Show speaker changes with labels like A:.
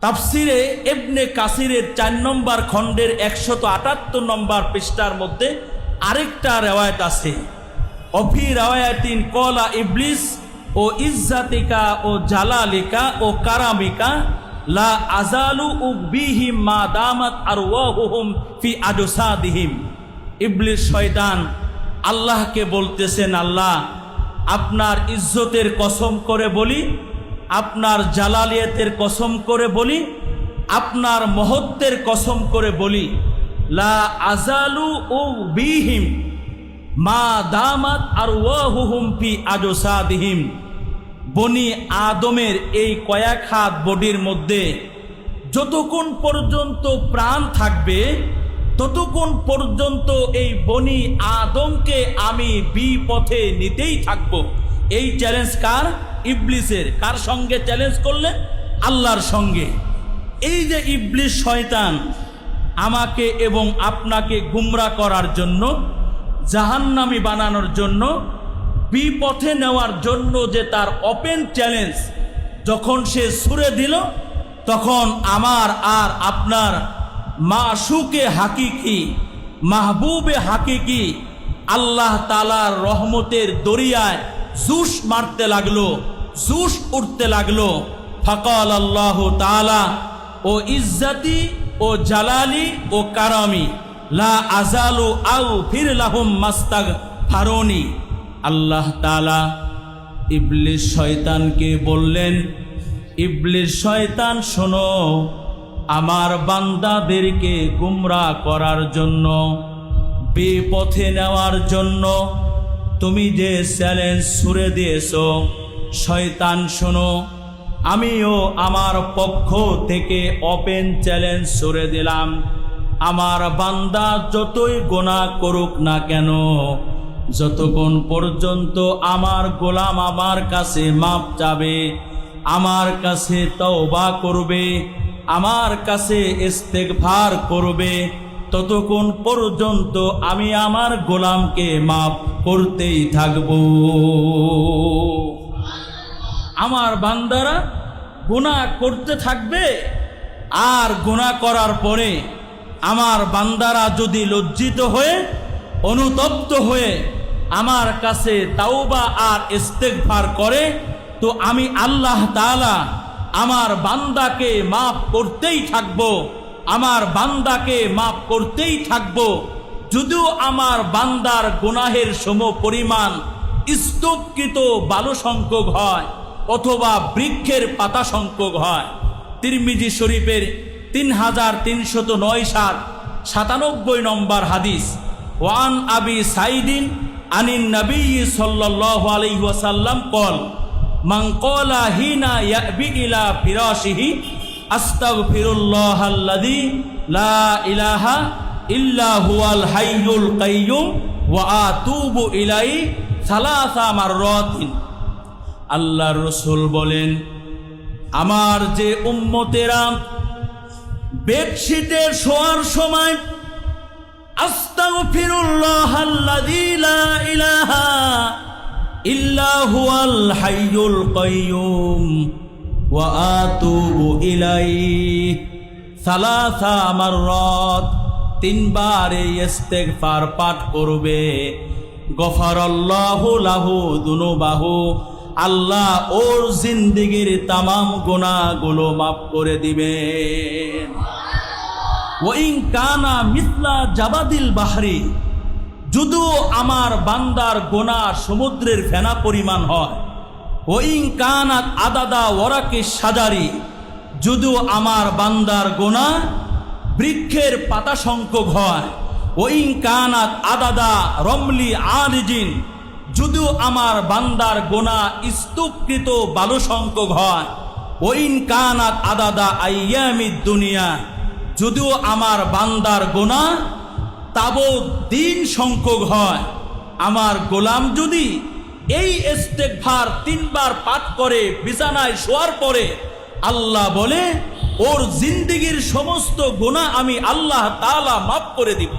A: তাফসিরে ইবনে কাসিরের 4 নম্বর খণ্ডের 178 নম্বর পৃষ্ঠার মধ্যে আরেকটা রিওয়ায়াত আছে। অফি রিওয়ায়াতিন ক্বালা ইবলিস ও ইজ্জাতিকা ও জালালিকা ও কারামিকা লা আজালু উবিহিম মা দামাত আরওয়াহুহুম ফি আজসাদিহিম। ইবলিস শয়তান আল্লাহকে বলতেছেন, আল্লাহ আপনার ইজ্জতের কসম করে বলি, আপনার জালালিয়াতের কসম করে বলি, আপনার মহত্বের কসম করে বলি, লা আজালু উবিহিম মা দামাত আরওয়াহুহুম ফি আজসাদিহিম। বনি আদমের এই কয়েক হাত বডির মধ্যে যতক্ষণ পর্যন্ত প্রাণ থাকবে ততক্ষণ পর্যন্ত এই বনি আদমকে আমি বিপথে নিতেই থাকব। এই চ্যালেঞ্জ কার? ইবলিসের। কার সঙ্গে চ্যালেঞ্জ করলেন? আল্লাহর সঙ্গে। এই যে ইবলিস শয়তান আমাকে এবং আপনাকে গুমরাহ করার জন্য, জাহান্নামী বানানোর জন্য, বিপথে নেওয়ার জন্য যে তার ওপেন চ্যালেঞ্জ যখন সে ছুড়ে দিল, তখন আমার আর আপনার মাশুকে হাকিকি, মাহবুবে হাকিকি আল্লাহ তাআলার রহমতের দরিয়ায় জুস মারতে লাগলো, জুস উঠতে লাগলো। ফাকাল আল্লাহু তাআলা ও ইজ্জতি ও জালালি ও কারামি লা আজালু আউ ফির লাহুম মাস্তাগফারুনি। আল্লাহ তাআলা ইবলিস শয়তানকে বললেন, ইবলিস শয়তান শোনো, আমার বান্দাদেরকে গুমরাহ করার জন্য, বিপথে নেওয়ার জন্য তুমি যে চ্যালেঞ্জ ছুড়ে দিয়েছো, শয়তান শোনো, আমিও আমার পক্ষ থেকে ওপেন চ্যালেঞ্জ ছুড়ে দিলাম। আমার বান্দা যতই গুনাহ করুক না কেন, যতক্ষণ পর্যন্ত আমার গোলাম আমার কাছে মাপ চাবে, আমার কাছে তওবা করবে, আমার কাছে ইস্তেগফার করবে, ততক্ষণ পর্যন্ত আমি আমার গোলামকে মাফ করতেই থাকব। আমার বান্দারা গুনাহ করতে থাকবে, আর গুনাহ করার পরে আমার বান্দারা যদি লজ্জিত হয়ে, অনুতপ্ত হয়ে আমার কাছে তাওবা আর ইস্তেগফার করে, তো আমি আল্লাহ তাআলা আমার বান্দাকে মাফ করতেই থাকব, আমার বান্দাকে মাফ করতেই থাকব। যদিও আমার বান্দার গুনাহের সম পরিমাণ স্তূপকৃত বালু সংখ্যক হয় অথবা বৃক্ষের পাতা সংখ্যক হয়। তিরমিজি শরীফের 3397 নম্বর হাদিস। ওয়ান আবি সাইদিন আনিন নবী সাল্লাল্লাহু আলাইহি ওয়াসাল্লাম কল মান ক্বালা হিনা ইয়াবি ইলা ফিরাশিহি আস্তাগফিরুল্লাহাল্লাযী লা ইলাহা ইল্লা হুয়াল হাইয়ুল কাইয়্যুম ওয়া আতুবু ইলাইহি সালাসা মাররাতিন। আল্লাহর রাসূল বলেন, আমার যে উম্মতেরা বেডশিটে শোয়ার সময় আস্তাগফিরুল্লাহাল্লাযী লা ইলাহা ইল্লা হুয়াল হাইয়ুল কাইয়্যুম ওয়া আতুবু ইলাইহি সালাসা মাররাত, 3 বার এই ইস্তেগফার পাঠ করবে, গফারাল্লাহু লাহু যুনুবাহু, আল্লাহ ওর জিন্দেগীর তামাম গুনাহগুলো মাফ করে দিবেন। ওয়া ইন কানা মিসলা জাবাদিল বাহরি, যদিও আমার বান্দার গুনাহ সমুদ্রের ফেনা পরিমাণ হয়। ওয়া ইন কানাত আদাদা ওয়ারাকি শাজারি, যদিও আমার বান্দার গুনাহ বৃক্ষের পাতা সংখ্যক হয়। ওয়া ইন কানাত আদাদা রমলি আলিজিন, যদিও আমার বান্দার গুনাহ স্তূপকৃত বালু সংখ্যক হয়। ওয়া ইন কানাত আদাদা আইয়ামিদ দুনিয়া, যদিও আমার বান্দার গুনাহ তাবৎ দিন সংখ্যক হয়। আমার গোলাম যদি এই ইস্তেগফার 3 বার পাঠ করে বিছানায় শোয়ার পরে, আল্লাহ বলে ওর জিন্দেগীর সমস্ত গুনাহ আমি আল্লাহ তাআলা মাফ করে দিব।